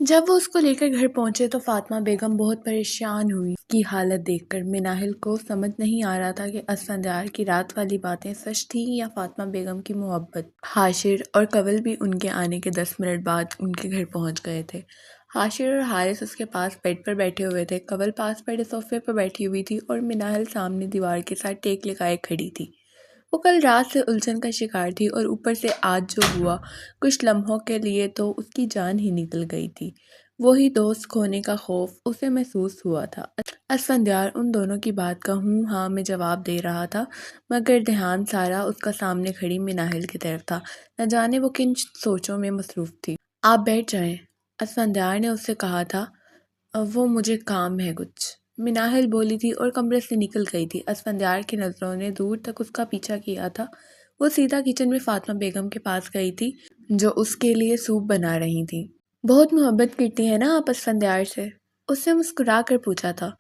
جب وہ اس کو لے کر گھر پہنچے تو فاطمہ بیگم بہت پریشان ہوئی۔ اس کی حالت دیکھ کر مناہل کو سمجھ نہیں آ رہا تھا کہ اسفندیار کی رات والی باتیں سچ تھیں یا فاطمہ بیگم کی محبت۔ حاشر اور کنول بھی ان کے آنے کے 10 منٹ بعد ان کے گھر پہنچ گئے تھے۔ حاشر اور حارث اس کے پاس بیڈ پر بیٹھے ہوئے تھے، کنول پاس پڑے صوفے پر بیٹھی ہوئی تھی اور مناہل سامنے دیوار کے ساتھ ٹیک لگائے کھڑی تھی۔ وہ کل رات سے الجھن کا شکار تھی اور اوپر سے آج جو ہوا، کچھ لمحوں کے لیے تو اس کی جان ہی نکل گئی تھی۔ وہی دوست کھونے کا خوف اسے محسوس ہوا تھا۔ اسفندیار ان دونوں کی بات کا ہوں ہاں میں جواب دے رہا تھا، مگر دھیان سارا اس کا سامنے کھڑی مناہل کی طرف تھا۔ نہ جانے وہ کن سوچوں میں مصروف تھی۔ آپ بیٹھ جائیں، اسفندیار نے اس سے کہا تھا۔ وہ مجھے کام ہے کچھ، مناہل بولی تھی اور کمرے سے نکل گئی تھی۔ اسفندیار کی نظروں نے دور تک اس کا پیچھا کیا تھا۔ وہ سیدھا کچن میں فاطمہ بیگم کے پاس گئی تھی جو اس کے لیے سوپ بنا رہی تھیں۔ بہت محبت کرتی ہیں نا آپ اسفندیار سے؟ اس نے مسکرا کر پوچھا تھا۔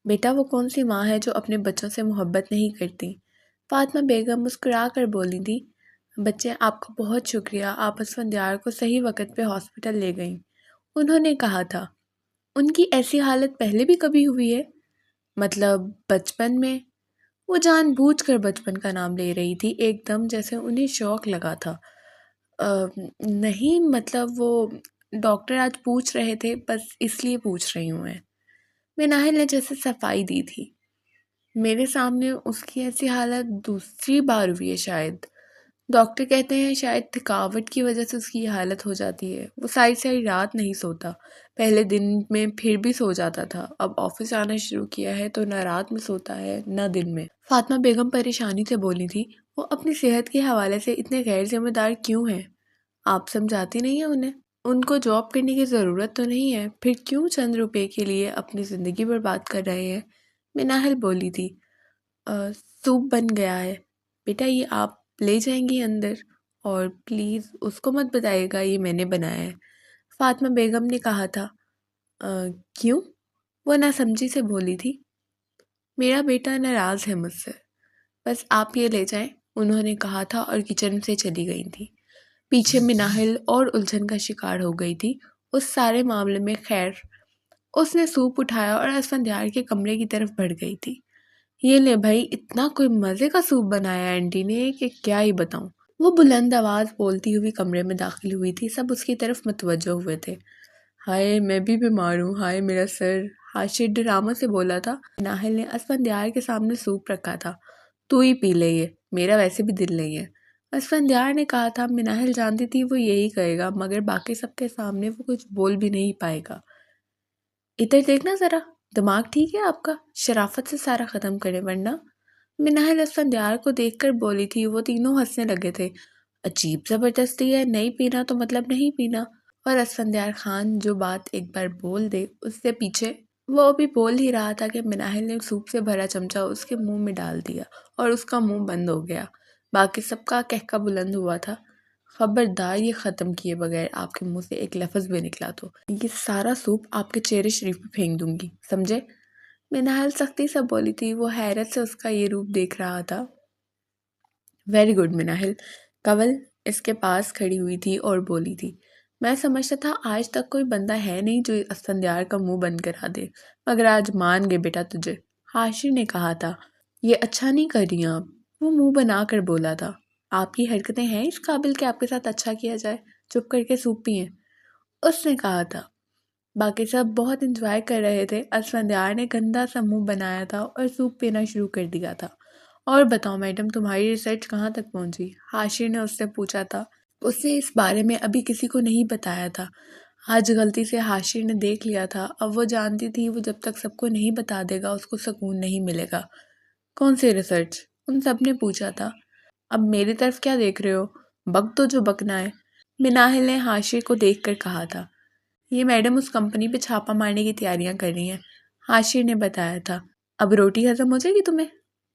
بیٹا وہ کون سی ماں ہے جو اپنے بچوں سے محبت نہیں کرتی؟ فاطمہ بیگم مسکرا کر بولی تھی۔ بچے آپ کا بہت شکریہ، آپ اسفندیار کو صحیح وقت پہ ہاسپٹل لے گئیں۔ انہوں نے کہا تھا۔ ان کی ایسی حالت پہلے بھی کبھی ہوئی ہے؟ مطلب بچپن میں؟ وہ جان بوجھ کر بچپن کا نام لے رہی تھی ایک دم، جیسے انہیں شوق لگا تھا۔ نہیں مطلب وہ ڈاکٹر آج پوچھ رہے تھے، بس اس لیے پوچھ رہی ہوں میں۔ مناہل نے جیسے صفائی دی تھی۔ میرے سامنے اس کی ایسی حالت دوسری بار ہوئی ہے شاید۔ ڈاکٹر کہتے ہیں شاید تھکاوٹ کی وجہ سے اس کی یہ حالت ہو جاتی ہے۔ وہ ساری ساری رات نہیں سوتا، پہلے دن میں پھر بھی سو جاتا تھا، اب آفس آنا شروع کیا ہے تو نہ رات میں سوتا ہے نہ دن میں۔ فاطمہ بیگم پریشانی سے بولی تھی۔ وہ اپنی صحت کے حوالے سے اتنے غیر ذمہ دار کیوں ہیں؟ آپ سمجھاتی نہیں ہیں انہیں؟ ان کو جاب کرنے کی ضرورت تو نہیں ہے، پھر کیوں چند روپے کے لیے اپنی زندگی برباد کر رہے ہیں؟ مناہل بولی تھی۔ سوپ بن گیا ہے بیٹا، یہ آپ لے جائیں گی اندر، اور پلیز اس کو مت بتائیے گا یہ میں نے بنایا ہے۔ فاطمہ بیگم نے کہا تھا۔ کیوں؟ وہ ناسمجھی سے بولی تھی۔ میرا بیٹا ناراض ہے مجھ سے، بس آپ یہ لے جائیں، انہوں نے کہا تھا اور کچن سے چلی گئی تھی۔ پیچھے مناہل اور الجھن کا شکار ہو گئی تھی اس سارے معاملے میں۔ خیر، اس نے سوپ اٹھایا اور اسفندیار کے کمرے کی طرف بڑھ گئی تھی۔ یہ لے بھائی، اتنا کوئی مزے کا سوپ بنایا آنٹی نے کہ کیا ہی بتاؤں۔ وہ بلند آواز بولتی ہوئی کمرے میں داخل ہوئی تھی۔ سب اس کی طرف متوجہ ہوئے تھے۔ ہائے میں بھی بیمار ہوں، ہائے میرا سر، حاشر ڈرامہ سے بولا تھا۔ مناہل نے اسفندیار کے سامنے سوپ رکھا تھا۔ تو ہی پی لے، یہ میرا ویسے بھی دل نہیں ہے، اسفندیار نے کہا تھا۔ مناہل جانتی تھی وہ یہی کہے گا، مگر باقی سب کے سامنے وہ کچھ بول بھی نہیں پائے گا۔ ادھر دیکھنا ذرا، دماغ ٹھیک ہے آپ کا؟ شرافت سے سارا ختم کرے ورنہ۔ مناہل اسفندیار کو دیکھ کر بولی تھی۔ وہ تینوں ہنسنے لگے تھے۔ عجیب زبردستی ہے، نہیں پینا تو مطلب نہیں پینا۔ اور اسفندیار خان جو بات ایک بار بول دے اس سے پیچھے۔ وہ ابھی بول ہی رہا تھا کہ مناہل نے سوپ سے بھرا چمچہ اس کے منہ میں ڈال دیا اور اس کا منہ بند ہو گیا۔ باقی سب کا کہکا بلند ہوا تھا۔ خبردار یہ ختم کیے بغیر آپ کے منہ سے ایک لفظ بھی نکلا تو یہ سارا سوپ آپ کے چہرے شریف پہ پھینک دوں گی، سمجھے؟ مناہل سختی سے بولی تھی۔ وہ حیرت سے اس کا یہ روپ دیکھ رہا تھا۔ Very good Manahil. کنول اس کے پاس کھڑی ہوئی تھی اور بولی تھی۔ میں سمجھتا تھا آج تک کوئی بندہ ہے نہیں جو اسفندیار کا منہ بند کرا دے، مگر آج مان گئے بیٹا تجھے، حاشر نے کہا تھا۔ یہ اچھا نہیں کر رہی آپ، وہ منہ بنا کر بولا تھا۔ آپ کی حرکتیں ہیں اس قابل کہ آپ کے ساتھ اچھا کیا جائے؟ چپ کر کے سوپ پئیں، اس نے کہا تھا۔ باقی سب بہت انجوائے کر رہے تھے۔ اسفندیار نے گندا سا منہ بنایا تھا اور سوپ پینا شروع کر دیا تھا۔ اور بتاؤ میڈم، تمہاری ریسرچ کہاں تک پہنچی؟ حاشر نے اس سے پوچھا تھا۔ اس نے اس بارے میں ابھی کسی کو نہیں بتایا تھا۔ آج غلطی سے حاشر نے دیکھ لیا تھا۔ اب وہ جانتی تھی وہ جب تک سب کو نہیں بتا دے گا اس کو سکون نہیں ملے گا۔ کون سی ریسرچ؟ ان سب نے پوچھا تھا۔ اب میری طرف کیا دیکھ رہے ہو؟ بک تو جو بکنا ہے، مناہل نے حاشر کو دیکھ کر کہا تھا۔ یہ میڈم اس کمپنی پہ چھاپا مارنے کی تیاریاں کر رہی ہیں، حاشر نے بتایا تھا۔ اب روٹی ہضم ہو جائے گی تمہیں؟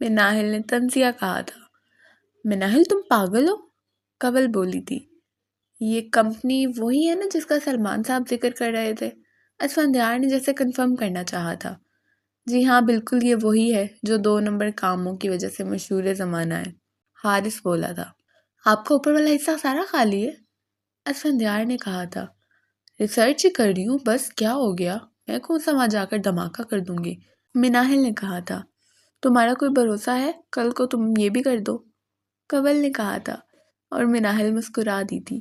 مناہل نے طنزیہ کہا تھا۔ مناہل تم پاگل ہو؟ کنول بولی تھی۔ یہ کمپنی وہی ہے نا جس کا سلمان صاحب ذکر کر رہے تھے؟ اسفندیار نے جیسے کنفرم کرنا چاہا تھا۔ جی ہاں بالکل، یہ وہی ہے جو 2 نمبر کاموں کی وجہ سے مشہور زمانہ ہے، حارث بولا تھا۔ آپ کا اوپر والا حصہ سارا خالی ہے؟ اسفندیار نے کہا تھا۔ ریسرچ ہی کر رہی ہوں بس، کیا ہو گیا؟ میں کون سا وہاں جا کر دھماکہ کر دوں گی۔ مناحل نے کہا تھا۔ تمہارا کوئی بھروسہ ہے؟ کل کو تم یہ بھی کر دو، کنول نے کہا تھا، اور مناحل مسکرا دی تھی۔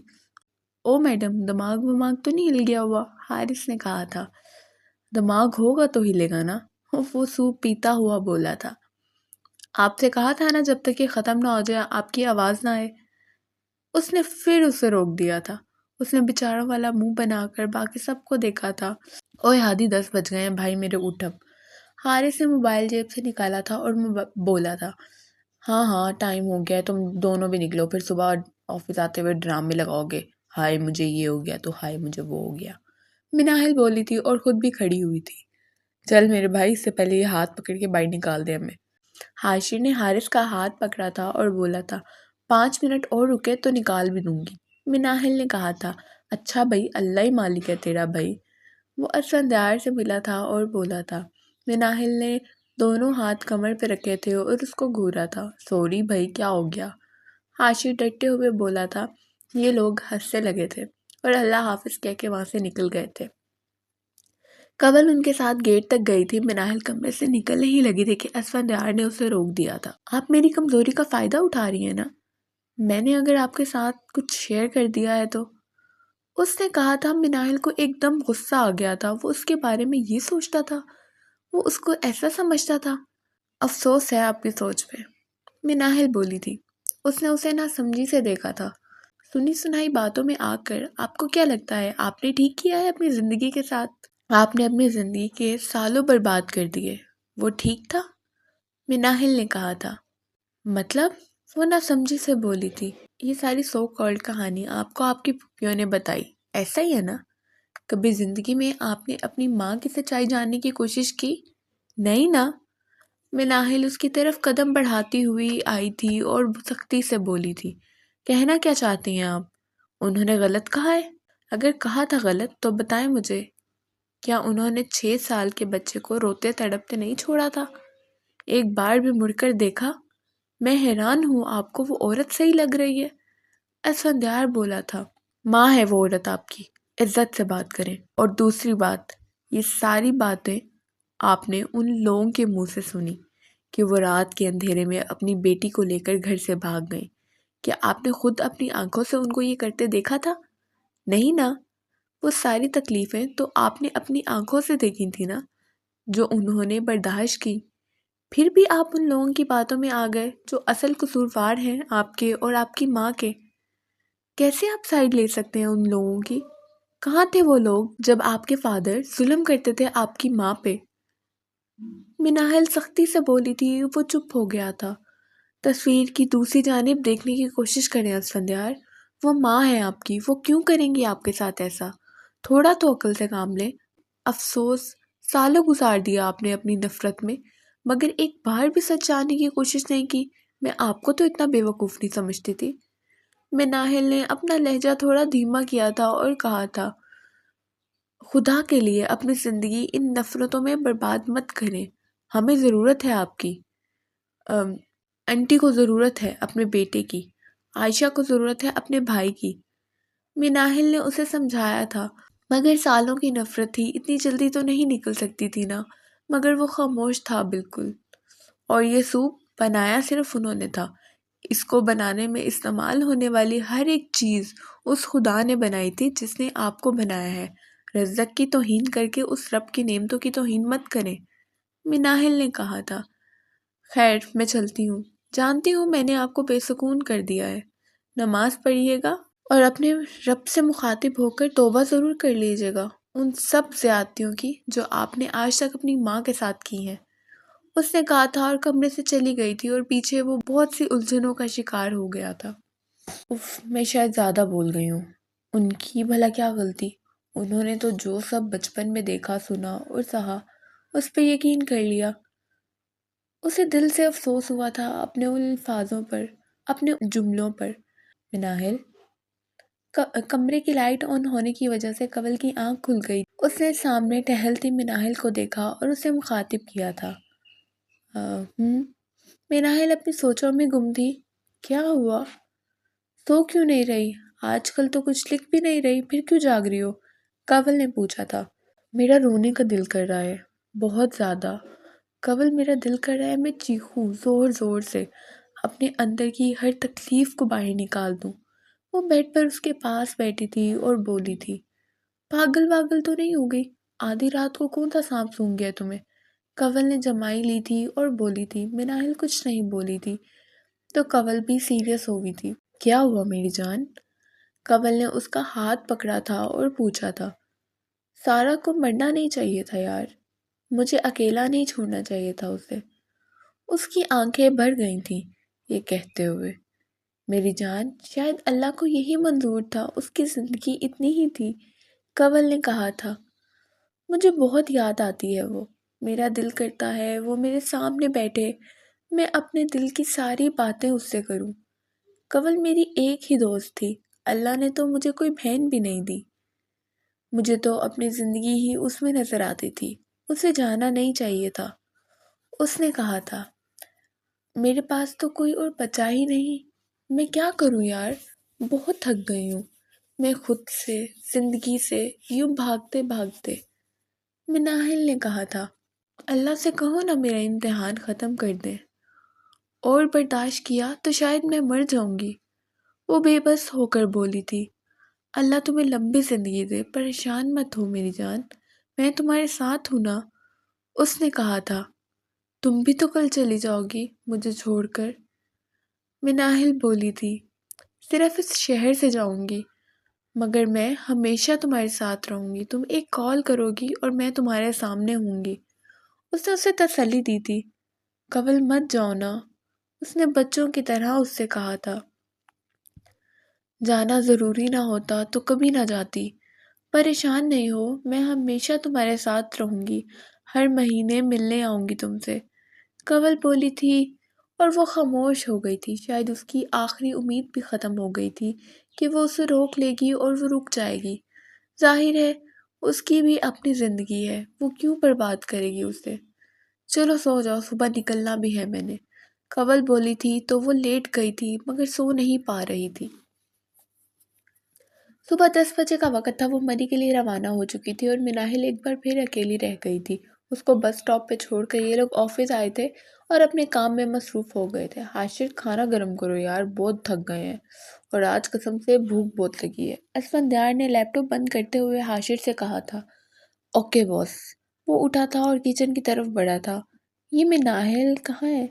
او میڈم، دماغ وماغ تو نہیں ہل گیا ہوا؟ حارث نے کہا تھا۔ دماغ ہوگا تو ہلے گا نا، وہ سوپ پیتا ہوا بولا تھا۔ آپ سے کہا تھا نا جب تک یہ ختم نہ ہو جائے آپ کی آواز نہ آئے۔ اس نے پھر اسے روک دیا تھا۔ اس نے بیچاروں والا منہ بنا کر باقی سب کو دیکھا تھا۔ اوئے ہادی، 10 بج گئے ہیں بھائی میرے، اٹھ اب۔ حارث نے موبائل جیب سے نکالا تھا اور بولا تھا، ہاں ہاں ٹائم ہو گیا ہے، تم دونوں بھی نکلو، پھر صبح آفس آتے ہوئے ڈرامے لگاؤ گے، ہائے مجھے یہ ہو گیا تو ہائے مجھے وہ ہو گیا۔ مناحل بولی تھی اور خود بھی کھڑی ہوئی تھی۔ چل میرے بھائی، اس سے پہلے یہ ہاتھ پکڑ کے باہر نکال دے ہمیں۔ حاشر نے حارث کا ہاتھ پکڑا تھا اور بولا تھا، 5 منٹ اور رکے تو نکال بھی دوں گی۔ مناحل نے کہا تھا، اچھا بھائی، اللہ ہی مالک ہے تیرا بھائی۔ وہ اسفندیار سے ملا تھا اور بولا تھا۔ مناحل نے دونوں ہاتھ کمر پہ رکھے تھے اور اس کو گھورا تھا۔ سوری بھائی، کیا ہو گیا؟ حاشر ڈٹتے ہوئے بولا تھا۔ یہ لوگ ہنسنے لگے تھے اور اللہ حافظ کہہ کے وہاں سے نکل گئے تھے۔ کنول ان کے ساتھ گیٹ تک گئی تھی۔ مناحل کمرے سے نکلنے ہی لگی تھی کہ اسفندیار نے اسے روک دیا تھا۔ آپ میری کمزوری کا فائدہ اٹھا رہی ہیں نا؟ میں نے اگر آپ کے ساتھ کچھ شیئر کر دیا ہے تو؟ اس نے کہا تھا۔ مناحل کو ایک دم غصہ آ گیا تھا۔ وہ اس کے بارے میں یہ سوچتا تھا، وہ اس کو ایسا سمجھتا تھا۔ افسوس ہے آپ کی سوچ پہ، مناحل بولی تھی۔ اس نے اسے نہ سمجھی سے دیکھا تھا۔ سنی سنائی باتوں میں آ کر آپ کو کیا لگتا ہے آپ نے ٹھیک کیا ہے اپنی زندگی کے ساتھ؟ آپ نے اپنی زندگی کے سالوں برباد کر دیے، وہ ٹھیک تھا؟ مناحل نے کہا تھا۔ مطلب؟ وہ نہ سمجھی سے بولی تھی۔ یہ ساری سو کالڈ کہانی آپ کو آپ کی پھوپھیوں نے بتائی، ایسا ہی ہے نا؟ کبھی زندگی میں آپ نے اپنی ماں کی سچائی جاننے کی کوشش کی؟ نہیں نا؟ مناحل اس کی طرف قدم بڑھاتی ہوئی آئی تھی اور سختی سے بولی تھی۔ کہنا کیا چاہتی ہیں آپ؟ انہوں نے غلط کہا ہے؟ اگر کہا تھا غلط تو بتائیں مجھے۔ کیا انہوں نے 6 سال کے بچے کو روتے تڑپتے نہیں چھوڑا تھا؟ ایک بار بھی مڑ کر دیکھا؟ میں حیران ہوں آپ کو وہ عورت صحیح لگ رہی ہے۔ اسفندیار بولا تھا۔ ماں ہے وہ عورت آپ کی، عزت سے بات کریں۔ اور دوسری بات، یہ ساری باتیں آپ نے ان لوگوں کے منہ سے سنی کہ وہ رات کے اندھیرے میں اپنی بیٹی کو لے کر گھر سے بھاگ گئے۔ کیا آپ نے خود اپنی آنکھوں سے ان کو یہ کرتے دیکھا تھا؟ نہیں نا؟ وہ ساری تکلیفیں تو آپ نے اپنی آنکھوں سے دیکھی تھی نا، جو انہوں نے برداشت کی۔ پھر بھی آپ ان لوگوں کی باتوں میں آ گئے جو اصل قصوروار ہیں آپ کے اور آپ کی ماں کے۔ کیسے آپ سائیڈ لے سکتے ہیں ان لوگوں کی؟ کہاں تھے وہ لوگ جب آپ کے فادر ظلم کرتے تھے آپ کی ماں پہ؟ مناحل سختی سے بولی تھی۔ وہ چپ ہو گیا تھا۔ تصویر کی دوسری جانب دیکھنے کی کوشش کریں اسفندیار، وہ ماں ہے آپ کی، وہ کیوں کریں گی آپ کے ساتھ ایسا؟ تھوڑا تو عقل سے کام لیں۔ افسوس، سالوں گزار دیا آپ نے اپنی نفرت میں، مگر ایک بار بھی سچ جاننے کی کوشش نہیں کی۔ میں آپ کو تو اتنا بے وقوف نہیں سمجھتی تھی۔ مناحل نے اپنا لہجہ تھوڑا دھیما کیا تھا اور کہا تھا، خدا کے لیے اپنی زندگی ان نفرتوں میں برباد مت کریں۔ ہمیں ضرورت ہے آپ کی، انٹی کو ضرورت ہے اپنے بیٹے کی، عائشہ کو ضرورت ہے اپنے بھائی کی۔ مناحل نے اسے سمجھایا تھا، مگر سالوں کی نفرت تھی، اتنی جلدی تو نہیں نکل سکتی تھی نا۔ مگر وہ خاموش تھا بالکل۔ اور یہ سوپ بنایا صرف انہوں نے تھا۔ اس کو بنانے میں استعمال ہونے والی ہر ایک چیز اس خدا نے بنائی تھی جس نے آپ کو بنایا ہے۔ رزق کی توہین کر کے اس رب کی نعمتوں کی توہین مت کریں، مناحل نے کہا تھا۔ خیر میں چلتی ہوں، جانتی ہوں میں نے آپ کو بے سکون کر دیا ہے۔ نماز پڑھیے گا اور اپنے رب سے مخاطب ہو کر توبہ ضرور کر لیجیے گا ان سب زیادتیوں کی جو آپ نے آج تک اپنی ماں کے ساتھ کی ہیں، اس نے کہا تھا اور کمرے سے چلی گئی تھی اور پیچھے وہ بہت سی الجھنوں کا شکار ہو گیا تھا۔ میں شاید زیادہ بول گئی ہوں، ان کی بھلا کیا غلطی؟ انہوں نے تو جو سب بچپن میں دیکھا سنا اور سہا اس پہ یقین کر لیا۔ اسے دل سے افسوس ہوا تھا اپنے ان الفاظوں پر، اپنے جملوں پر۔ مناحل، کمرے کی لائٹ آن ہونے کی وجہ سے کنول کی آنکھ کھل گئی۔ اس نے سامنے ٹہلتی مناحل کو دیکھا اور اسے مخاطب کیا تھا۔ مناحل اپنی سوچوں میں گم تھی۔ کیا ہوا؟ سو کیوں نہیں رہی؟ آج کل تو کچھ لکھ بھی نہیں رہی، پھر کیوں جاگ رہی ہو؟ کنول نے پوچھا تھا۔ میرا رونے کا دل کر رہا ہے، بہت زیادہ۔ کنول، میرا دل کر رہا ہے میں چیخوں زور زور سے، اپنے اندر کی ہر تکلیف کو باہر نکال دوں۔ وہ بیڈ پر اس کے پاس بیٹھی تھی اور بولی تھی، پاگل واگل تو نہیں ہو گئی؟ آدھی رات کو کون سا سانپ سونگھ گیا تمہیں؟ کنول نے جمائی لی تھی اور بولی تھی۔ مناہل کچھ نہیں بولی تھی تو کنول بھی سیریس ہو گئی تھی۔ کیا ہوا میری جان؟ کنول نے اس کا ہاتھ پکڑا تھا اور پوچھا تھا۔ سارا کو مرنا نہیں چاہیے تھا یار، مجھے اکیلا نہیں چھوڑنا چاہیے تھا اسے۔ اس کی آنکھیں بھر گئی تھیں یہ کہتے ہوئے۔ میری جان، شاید اللہ کو یہی منظور تھا، اس کی زندگی اتنی ہی تھی، کنول نے کہا تھا۔ مجھے بہت یاد آتی ہے وہ، میرا دل کرتا ہے وہ میرے سامنے بیٹھے، میں اپنے دل کی ساری باتیں اس سے کروں۔ کنول میری ایک ہی دوست تھی، اللہ نے تو مجھے کوئی بہن بھی نہیں دی۔ مجھے تو اپنی زندگی ہی اس میں نظر آتی تھی، اسے جانا نہیں چاہیے تھا۔ اس نے کہا تھا، میرے پاس تو کوئی اور بچا ہی نہیں، میں کیا کروں یار، بہت تھک گئی ہوں میں خود سے، زندگی سے، یوں بھاگتے بھاگتے۔ مناہل نے کہا تھا، اللہ سے کہو نا میرا امتحان ختم کر دے، اور برداشت کیا تو شاید میں مر جاؤں گی۔ وہ بے بس ہو کر بولی تھی، اللہ تمہیں لمبی زندگی دے، پریشان مت ہو میری جان، میں تمہارے ساتھ ہوں نا۔ اس نے کہا تھا، تم بھی تو کل چلی جاؤ گی مجھے چھوڑ کر۔ مناہل بولی تھی، صرف اس شہر سے جاؤں گی، مگر میں ہمیشہ تمہارے ساتھ رہوں گی، تم ایک کال کرو گی اور میں تمہارے سامنے ہوں گی۔ اس نے اسے تسلی دی تھی۔ کنول، مت جاؤ نا، اس نے بچوں کی طرح اس سے کہا تھا۔ جانا ضروری نہ ہوتا تو کبھی نہ جاتی، پریشان نہیں ہو، میں ہمیشہ تمہارے ساتھ رہوں گی، ہر مہینے ملنے آؤں گی تم سے، کنول بولی تھی۔ اور وہ خاموش ہو گئی تھی، شاید اس کی آخری امید بھی ختم ہو گئی تھی کہ وہ اسے روک لے گی اور وہ رک جائے گی۔ ظاہر ہے اس کی بھی اپنی زندگی ہے، وہ کیوں برباد کرے گی اسے۔ چلو سو جاؤ، صبح نکلنا بھی ہے میں نے، کنول بولی تھی تو وہ لیٹ گئی تھی مگر سو نہیں پا رہی تھی۔ صبح 10 بجے کا وقت تھا، وہ مری کے لیے روانہ ہو چکی تھی اور مناہل ایک بار پھر اکیلی رہ گئی تھی۔ اس کو بس سٹاپ پہ چھوڑ کر یہ لوگ آفس آئے تھے اور اپنے کام میں مصروف ہو گئے تھے۔ حاشر، کھانا گرم کرو یار، بہت تھک گئے ہیں اور آج قسم سے بھوک بہت لگی ہے، اسفندیار نے لیپ ٹاپ بند کرتے ہوئے حاشر سے کہا تھا۔ اوکے باس۔ وہ اٹھا تھا اور کچن کی طرف بڑھا تھا۔ یہ مناہل کہاں ہے؟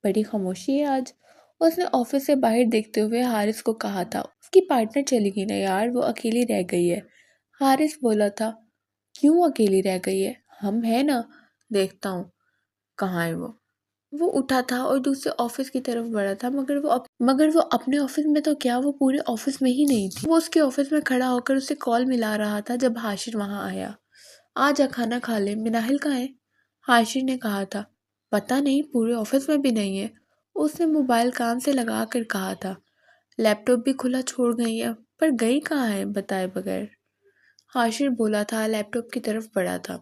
بڑی خاموشی ہے آج، اس نے آفس سے باہر دیکھتے ہوئے حارث کو کہا تھا۔ اس کی پارٹنر چلی گئی نا یار، وہ اکیلی رہ گئی ہے۔ حارث بولا تھا، کیوں اکیلی رہ گئی ہے؟ ہم ہیں نا، دیکھتا ہوں کہاں ہے وہ۔ وہ اٹھا تھا اور دوسرے آفس کی طرف بڑھا تھا، مگر وہ اپنے آفس میں تو کیا، وہ پورے آفس میں ہی نہیں تھی۔ وہ اس کے آفس میں کھڑا ہو کر اسے کال ملا رہا تھا جب حاشر وہاں آیا۔ آ جا کھانا کھا لے، مناہل کہاں ہے؟ حاشر نے کہا تھا، پتہ نہیں، پورے آفس میں بھی نہیں ہے۔ اس نے موبائل کان سے لگا کر کہا تھا، لیپ ٹاپ بھی کھلا چھوڑ گئی ہے، پر گئی کہاں ہے بتائے بغیر؟ حاشر بولا تھا، لیپ ٹاپ کی طرف بڑھا تھا،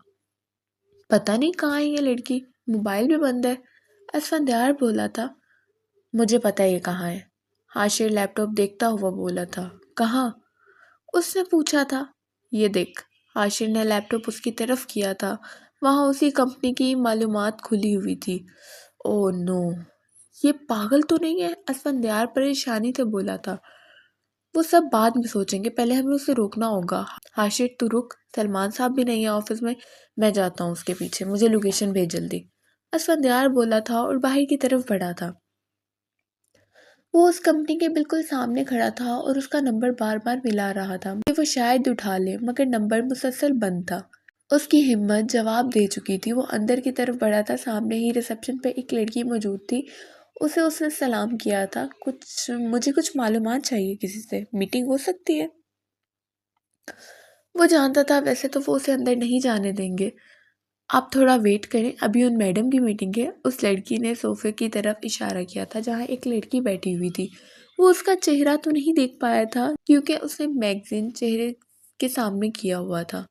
پتہ نہیں کہاں ہے یہ لڑکی، موبائل بھی بند ہے۔ اسفندیار بولا تھا، مجھے پتہ یہ کہاں ہے۔ حاشر لیپ ٹاپ دیکھتا ہوا بولا تھا، کہاں؟ اس نے پوچھا تھا۔ یہ دیکھ۔ حاشر نے لیپ ٹاپ اس کی طرف کیا تھا، وہاں اسی کمپنی کی معلومات کھلی ہوئی تھی۔ اوہ نو، یہ پاگل تو نہیں ہے؟ اسفندیار پریشانی سے بولا تھا۔ وہ سب بعد میں سوچیں گے، پہلے ہمیں اسے روکنا ہوگا۔ حاشر، تو رک، سلمان صاحب بھی نہیں ہے آفس میں جاتا ہوں اس کے پیچھے، مجھے لوکیشن بھیج جلدی۔ اسفندیار بولا تھا اور باہر کی طرف بڑھا تھا۔ وہ اس کمپنی کے بالکل سامنے کھڑا تھا اور اس کا نمبر بار بار ملا رہا تھا کہ وہ شاید اٹھا لے، مگر نمبر مسلسل بند تھا۔ اس کی ہمت جواب دے چکی تھی، وہ اندر کی طرف بڑھا تھا۔ سامنے ہی ریسیپشن پہ ایک لڑکی موجود تھی، اسے اس نے سلام کیا تھا۔ مجھے کچھ معلومات چاہیے کسی سے، میٹنگ ہو سکتی ہے؟ وہ جانتا تھا ویسے تو وہ اسے اندر نہیں جانے دیں گے۔ آپ تھوڑا ویٹ کریں، ابھی ان میڈم کی میٹنگ ہے۔ اس لڑکی نے صوفے کی طرف اشارہ کیا تھا جہاں ایک لڑکی بیٹھی ہوئی تھی۔ وہ اس کا چہرہ تو نہیں دیکھ پایا تھا کیونکہ اس نے میگزین چہرے کے سامنے کیا ہوا تھا۔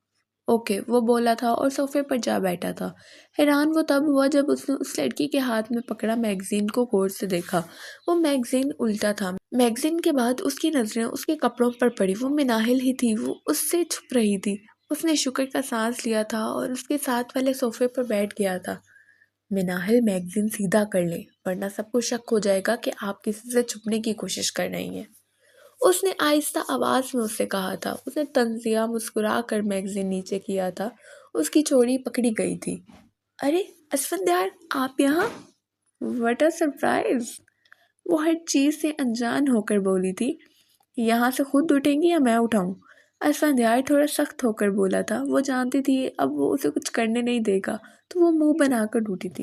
اوکے، وہ بولا تھا اور صوفے پر جا بیٹھا تھا۔ حیران وہ تب ہوا جب اس نے اس لڑکی کے ہاتھ میں پکڑا میگزین کو غور سے دیکھا۔ وہ میگزین الٹا تھا۔ میگزین کے بعد اس کی نظریں اس کے کپڑوں پر پڑی، وہ مناہل ہی تھی، وہ اس سے چھپ رہی تھی۔ اس نے شکر کا سانس لیا تھا اور اس کے ساتھ والے صوفے پر بیٹھ گیا تھا۔ مناہل میگزین سیدھا کر لیں ورنہ سب کو شک ہو جائے گا کہ آپ کسی سے چھپنے کی کوشش کر رہی ہیں، اس نے آہستہ آواز میں اس سے کہا تھا۔ اس نے طنزیہ مسکرا کر میگزین نیچے کیا تھا۔ اس کی چوڑی پکڑی گئی تھی۔ ارے اسفندیار، آپ یہاں؟ What a surprise! وہ ہر چیز سے انجان ہو کر بولی تھی۔ یہاں سے خود اٹھیں گی یا میں اٹھاؤں؟ اسفندیار تھوڑا سخت ہو کر بولا تھا۔ وہ جانتی تھی اب وہ اسے کچھ کرنے نہیں دے گا، تو وہ منہ بنا کر ڈوٹی تھی۔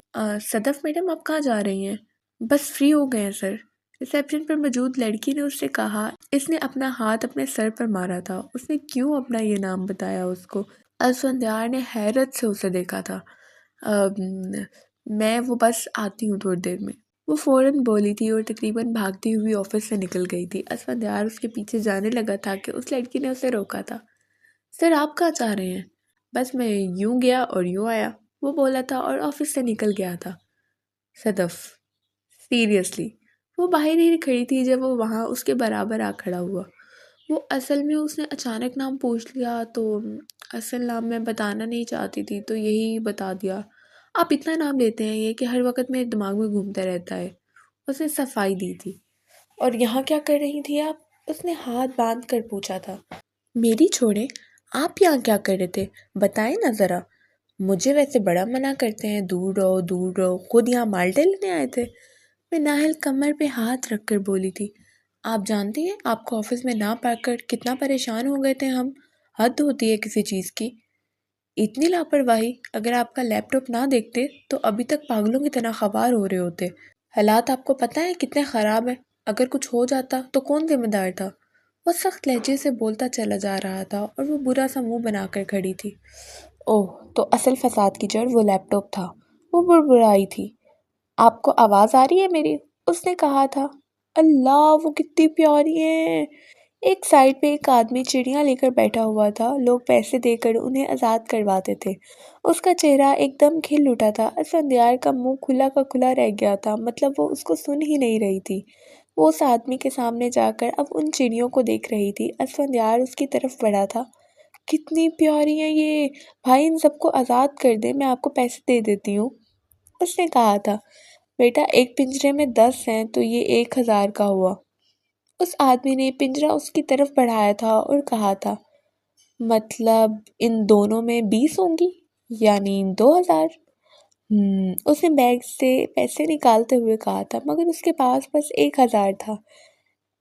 صدف میڈم، آپ کہاں جا رہی ہیں؟ بس فری ہو گئے ہیں سر، ریسیپشن پر موجود لڑکی نے اس سے کہا۔ اس نے اپنا ہاتھ اپنے سر پر مارا تھا۔ اس نے کیوں اپنا یہ نام بتایا اس کو؟ اسفندیار نے حیرت سے اسے دیکھا تھا۔ میں وہ بس آتی ہوں تھوڑی دیر میں، وہ فوراً بولی تھی اور تقریباً بھاگتی ہوئی آفس سے نکل گئی تھی۔ اسفندیار اس کے پیچھے جانے لگا تھا کہ اس لڑکی نے اسے روکا تھا۔ سر، آپ کہاں جا رہے ہیں؟ بس میں یوں گیا اور یوں آیا، وہ بولا تھا اور آفس سے نکل گیا تھا۔ صدف سیریسلی، وہ باہر ہی کھڑی تھی جب وہ وہاں اس کے برابر آ کھڑا ہوا۔ وہ اصل میں اس نے اچانک نام پوچھ لیا تو اصل نام میں بتانا نہیں چاہتی تھی تو یہی بتا دیا۔ آپ اتنا نام لیتے ہیں یہ کہ ہر وقت میرے دماغ میں گھومتا رہتا ہے، اس نے صفائی دی تھی۔ اور یہاں کیا کر رہی تھی آپ؟ اس نے ہاتھ باندھ کر پوچھا تھا۔ میری چھوڑیں، آپ یہاں کیا کر رہے تھے؟ بتائیں نا ذرا۔ مجھے ویسے بڑا منع کرتے ہیں، دور رہو دور رہو، خود یہاں مالٹے لینے آئے تھے؟ مناہل کمر پہ ہاتھ رکھ کر بولی تھی۔ آپ جانتی ہیں آپ کو آفس میں نہ پا کر کتنا پریشان ہو گئے تھے ہم، حد ہوتی ہے کسی چیز کی۔ اتنی لاپرواہی! اگر آپ کا لیپ ٹاپ نہ دیکھتے تو ابھی تک پاگلوں کی طرح خوار ہو رہے ہوتے۔ حالات آپ کو پتہ ہے کتنے خراب ہیں، اگر کچھ ہو جاتا تو کون ذمہ دار تھا؟ وہ سخت لہجے سے بولتا چلا جا رہا تھا اور وہ برا سا منہ بنا کر کھڑی تھی۔ اوہ، تو اصل فساد کی جڑ وہ لیپ ٹاپ تھا، وہ بڑبڑائی تھی۔ آپ کو آواز آ رہی ہے میری؟ اس نے کہا تھا۔ اللہ، وہ کتنی پیاری ہیں! ایک سائڈ پہ ایک آدمی چڑیاں لے کر بیٹھا ہوا تھا، لوگ پیسے دے کر انہیں آزاد کرواتے تھے۔ اس کا چہرہ ایک دم کھل اٹھا تھا۔ اسفندیار کا منہ کھلا کا کھلا رہ گیا تھا، مطلب وہ اس کو سن ہی نہیں رہی تھی۔ وہ اس آدمی کے سامنے جا کر اب ان چڑیوں کو دیکھ رہی تھی۔ اسفندیار اس کی طرف بڑھا تھا۔ کتنی پیاری ہیں یہ! بھائی ان سب کو آزاد کر دے، میں آپ کو پیسے دے دیتی ہوں۔ اس نے کہا تھا۔ بیٹا، ایک پنجرے میں 10 ہیں تو یہ 1000 کا ہوا۔ اس آدمی نے پنجرہ اس کی طرف بڑھایا تھا اور کہا تھا، مطلب ان دونوں میں 20 ہوں گی، یعنی 2000۔ اس نے بیگ سے پیسے نکالتے ہوئے کہا تھا، مگر اس کے پاس بس 1000 تھا۔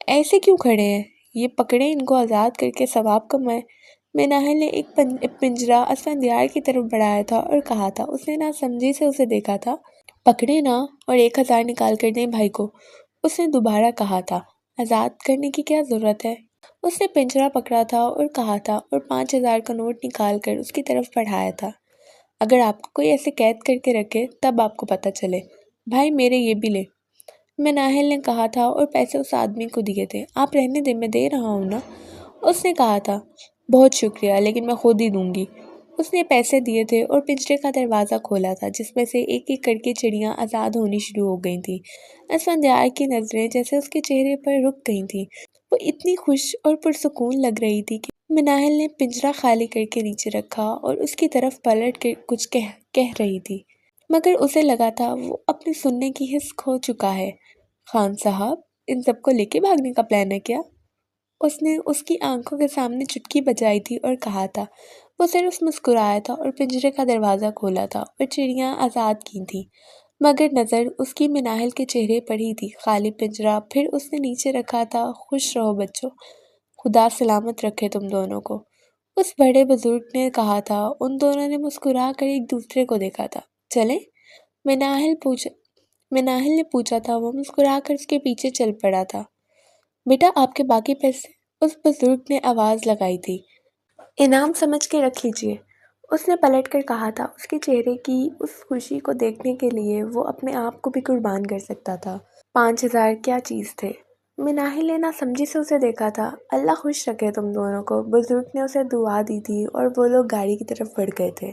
ایسے کیوں کھڑے ہیں؟ یہ پکڑیں، ان کو آزاد کر کے ثواب کمائیں۔ مناہل نے ایک پنجرہ اسفندیار کی طرف بڑھایا تھا اور کہا تھا۔ اس نے نہ سمجھی سے اسے دیکھا تھا۔ پکڑے نا اور 1000 نکال کر دیں بھائی کو، اس نے دوبارہ کہا تھا۔ آزاد کرنے کی کیا ضرورت ہے؟ اس نے پنجرہ پکڑا تھا اور کہا تھا اور 5000 کا نوٹ نکال کر اس کی طرف بڑھایا تھا۔ اگر آپ کو کوئی ایسے قید کر کے رکھے تب آپ کو پتہ چلے۔ بھائی میرے یہ بھی لے، مناہل نے کہا تھا اور پیسے اس آدمی کو دیے تھے۔ آپ رہنے دیں، میں دے رہا ہوں نا، اس نے کہا تھا۔ بہت شکریہ، لیکن میں خود ہی دوں گی۔ اس نے پیسے دیے تھے اور پنجرے کا دروازہ کھولا تھا جس میں سے ایک ایک کر کے چڑیاں آزاد ہونی شروع ہو گئی تھیں۔ اسفندیار کی نظریں جیسے اس کے چہرے پر رک گئی تھیں۔ وہ اتنی خوش اور پرسکون لگ رہی تھی کہ مناہل نے پنجرہ خالی کر کے نیچے رکھا اور اس کی طرف پلٹ کے کچھ کہہ رہی تھی، مگر اسے لگا تھا وہ اپنی سننے کی حس کھو چکا ہے۔ خان صاحب، ان سب کو لے کے بھاگنے کا پلان ہے کیا؟ اس نے اس کی آنکھوں کے سامنے چٹکی بجائی تھی اور کہا تھا۔ وہ صرف مسکرایا تھا اور پنجرے کا دروازہ کھولا تھا اور چڑیاں آزاد کی تھیں، مگر نظر اس کی مناہل کے چہرے پر ہی تھی۔ خالی پنجرہ پھر اس نے نیچے رکھا تھا۔ خوش رہو بچوں، خدا سلامت رکھے تم دونوں کو، اس بڑے بزرگ نے کہا تھا۔ ان دونوں نے مسکرا کر ایک دوسرے کو دیکھا تھا۔ چلیں؟ مناہل نے پوچھا تھا۔ وہ مسکرا کر اس کے پیچھے چل پڑا تھا۔ بیٹا، آپ کے باقی پیسے، اس بزرگ نے آواز لگائی تھی، انعام سمجھ کے رکھ لیجئے۔ اس نے پلٹ کر کہا تھا۔ اس کے چہرے کی اس خوشی کو دیکھنے کے لیے وہ اپنے آپ کو بھی قربان کر سکتا تھا۔ 5000 کیا چیز تھے؟ مناہل نے نہ سمجھی سے اسے دیکھا تھا۔ اللہ خوش رکھے تم دونوں کو، بزرگ نے اسے دعا دی تھی اور وہ لوگ گاڑی کی طرف بڑھ گئے تھے۔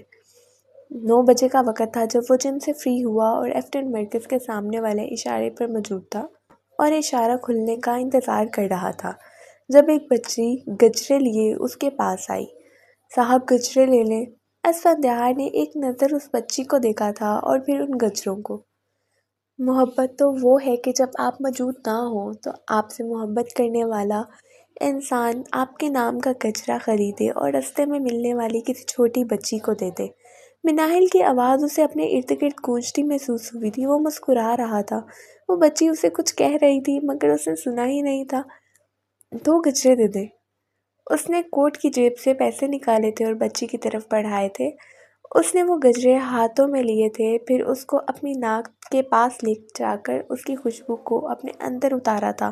9 بجے کا وقت تھا جب وہ جم سے فری ہوا اور ایفٹن مرکز کے سامنے والے اشارے پر موجود تھا اور اشارہ کھلنے کا انتظار کر رہا تھا جب ایک بچی گجرے لیے اس کے پاس آئی۔ صاحب گجرے لے لیں۔ اسفندیار نے ایک نظر اس بچی کو دیکھا تھا اور پھر ان گجروں کو۔ محبت تو وہ ہے کہ جب آپ موجود نہ ہوں تو آپ سے محبت کرنے والا انسان آپ کے نام کا گجرا خریدے اور رستے میں ملنے والی کسی چھوٹی بچی کو دے دے۔ مناہل کی آواز اسے اپنے ارد گرد گونجتی محسوس ہوئی تھی۔ وہ مسکرا رہا تھا۔ وہ بچی اسے کچھ کہہ رہی تھی مگر اس نے سنا ہی نہیں تھا۔ 2 گجرے دے دے۔ اس نے کوٹ کی جیب سے پیسے نکالے تھے اور بچی کی طرف بڑھائے تھے۔ اس نے وہ گجرے ہاتھوں میں لیے تھے، پھر اس کو اپنی ناک کے پاس لے جا کر اس کی خوشبو کو اپنے اندر اتارا تھا۔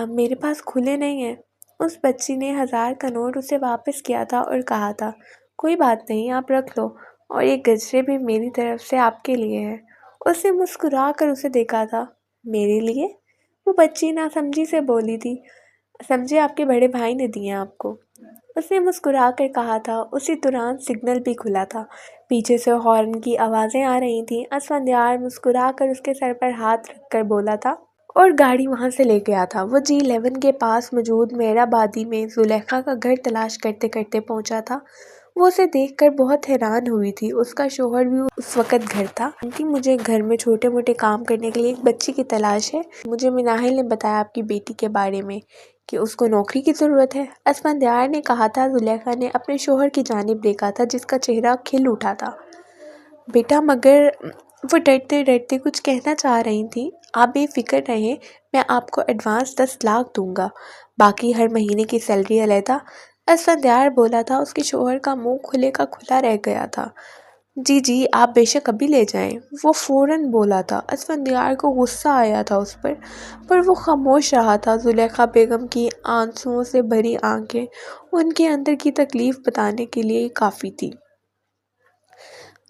میرے پاس کھلے نہیں ہیں۔ اس بچی نے 1000 کا نوٹ اسے واپس کیا تھا اور کہا تھا، کوئی بات نہیں، آپ رکھ لو، اور یہ گجرے بھی میری طرف سے آپ کے لیے ہیں۔ اس نے مسکرا کر اسے دیکھا تھا۔ میرے لیے؟ وہ بچی ناسمجھی سے بولی تھی۔ سمجھے آپ کے بڑے بھائی نے دیے آپ کو۔ اس نے مسکرا کر کہا تھا۔ اسی دوران سگنل بھی کھلا تھا۔ پیچھے سے ہارن کی آوازیں آ رہی تھیں۔ اسفندیار مسکرا کر اس کے سر پر ہاتھ رکھ کر بولا تھا اور گاڑی وہاں سے لے گیا تھا۔ وہ G11 کے پاس موجود مہرآبادی میں زلیخا کا گھر تلاش کرتے کرتے پہنچا تھا۔ وہ اسے دیکھ کر بہت حیران ہوئی تھی۔ اس کا شوہر بھی اس وقت گھر تھا۔ آنٹی، مجھے گھر میں چھوٹے موٹے کام کرنے کے لیے ایک بچی کی تلاش ہے۔ مجھے مناہل نے بتایا آپ کی بیٹی کے بارے میں کہ اس کو نوکری کی ضرورت ہے۔ اسفندیار نے کہا تھا۔ زلیخا نے اپنے شوہر کی جانب دیکھا تھا جس کا چہرہ کھل اٹھا تھا۔ بیٹا، مگر وہ ڈرتے ڈرتے کچھ کہنا چاہ رہی تھی۔ آپ بے فکر رہیں، میں آپ کو ایڈوانس 10 لاکھ دوں گا، باقی ہر مہینے کی سیلری علیحدہ۔ اسفندیار بولا تھا۔ اس کے شوہر کا منہ کھلے کا کھلا رہ گیا تھا۔ جی آپ بے شک ابھی لے جائیں، وہ فوراً بولا تھا۔ اسفندیار کو غصہ آیا تھا اس پر وہ خاموش رہا تھا۔ زلیخا بیگم کی آنسوؤں سے بھری آنکھیں ان کے اندر کی تکلیف بتانے کے لیے کافی تھی۔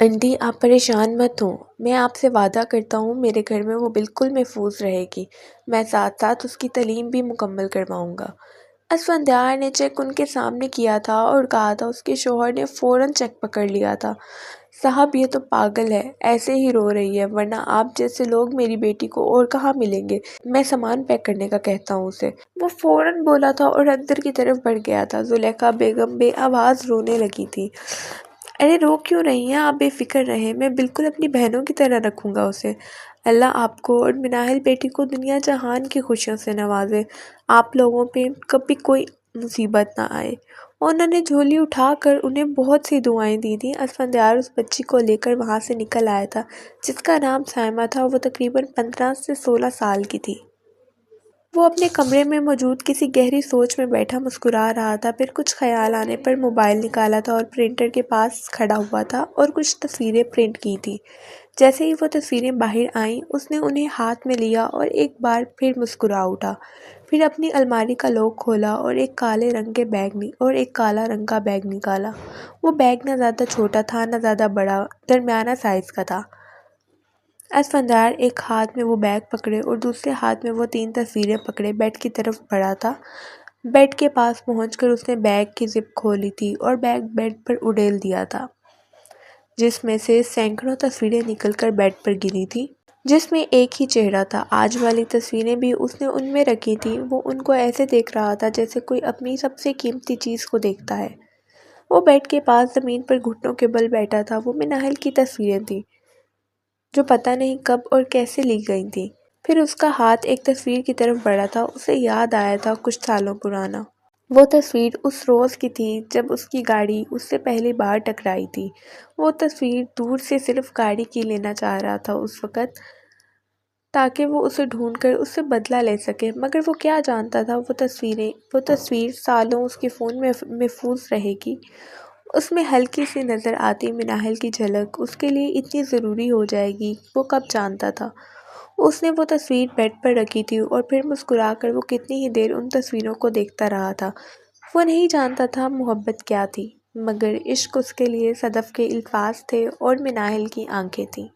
آنٹی، آپ پریشان مت ہوں، میں آپ سے وعدہ کرتا ہوں میرے گھر میں وہ بالکل محفوظ رہے گی۔ میں ساتھ ساتھ اس کی تعلیم بھی مکمل کرواؤں گا۔ اسفندیار نے چیک ان کے سامنے کیا تھا اور کہا تھا۔ اس کے شوہر نے فوراً چیک پکڑ لیا تھا۔ صاحب، یہ تو پاگل ہے، ایسے ہی رو رہی ہے، ورنہ آپ جیسے لوگ میری بیٹی کو اور کہاں ملیں گے۔ میں سامان پیک کرنے کا کہتا ہوں اسے، وہ فوراً بولا تھا اور اندر کی طرف بڑھ گیا تھا۔ زلیخا بیگم بے آواز رونے لگی تھی۔ ارے رو کیوں رہی ہیں آپ؟ بے فکر رہیں، میں بالکل اپنی بہنوں کی طرح رکھوں گا اسے۔ اللہ آپ کو اور مناہل بیٹی کو دنیا جہان کی خوشیوں سے نوازے، آپ لوگوں پہ کبھی کوئی مصیبت نہ آئے۔ انہوں نے جھولی اٹھا کر انہیں بہت سی دعائیں دی تھیں۔ اسفندیار اس بچی کو لے کر وہاں سے نکل آیا تھا جس کا نام سائمہ تھا۔ وہ تقریباً 15 سے 16 سال کی تھی۔ وہ اپنے کمرے میں موجود کسی گہری سوچ میں بیٹھا مسکرا رہا تھا۔ پھر کچھ خیال آنے پر موبائل نکالا تھا اور پرنٹر کے پاس کھڑا ہوا تھا اور کچھ تصویریں پرنٹ کی تھیں۔ جیسے ہی وہ تصویریں باہر آئیں اس نے انہیں ہاتھ میں لیا اور ایک بار پھر مسکرا اٹھا۔ پھر اپنی الماری کا لاک کھولا اور ایک کالے رنگ کا بیگ نکالا۔ وہ بیگ نہ زیادہ چھوٹا تھا نہ زیادہ بڑا، درمیانہ سائز کا تھا۔ اسفندیار ایک ہاتھ میں وہ بیگ پکڑے اور دوسرے ہاتھ میں وہ 3 تصویریں پکڑے بیڈ کی طرف بڑھا تھا۔ بیڈ کے پاس پہنچ کر اس نے بیگ کی زپ کھولی تھی اور بیگ بیڈ پر اڈیل دیا تھا جس میں سے سینکڑوں تصویریں نکل کر بیڈ پر گری تھیں، جس میں ایک ہی چہرہ تھا۔ آج والی تصویریں بھی اس نے ان میں رکھی تھیں۔ وہ ان کو ایسے دیکھ رہا تھا جیسے کوئی اپنی سب سے قیمتی چیز کو دیکھتا ہے۔ وہ بیڈ کے پاس زمین پر گھٹنوں کے بل بیٹھا تھا۔ وہ مناہل کی تصویریں تھیں جو پتہ نہیں کب اور کیسے لی گئی تھیں۔ پھر اس کا ہاتھ ایک تصویر کی طرف بڑھا تھا۔ اسے یاد آیا تھا کچھ سالوں پرانا۔ وہ تصویر اس روز کی تھی جب اس کی گاڑی اس سے پہلی بار ٹکرائی تھی۔ وہ تصویر دور سے صرف گاڑی کی لینا چاہ رہا تھا اس وقت تاکہ وہ اسے ڈھونڈ کر اس سے بدلہ لے سکے، مگر وہ کیا جانتا تھا وہ تصویر سالوں اس کے فون میں محفوظ رہے گی۔ اس میں ہلکی سی نظر آتی مناہل کی جھلک اس کے لیے اتنی ضروری ہو جائے گی، وہ کب جانتا تھا۔ اس نے وہ تصویر بیڈ پر رکھی تھی اور پھر مسکرا کر وہ کتنی ہی دیر ان تصویروں کو دیکھتا رہا تھا۔ وہ نہیں جانتا تھا محبت کیا تھی، مگر عشق اس کے لیے صدف کے الفاظ تھے اور مناہل کی آنکھیں تھیں۔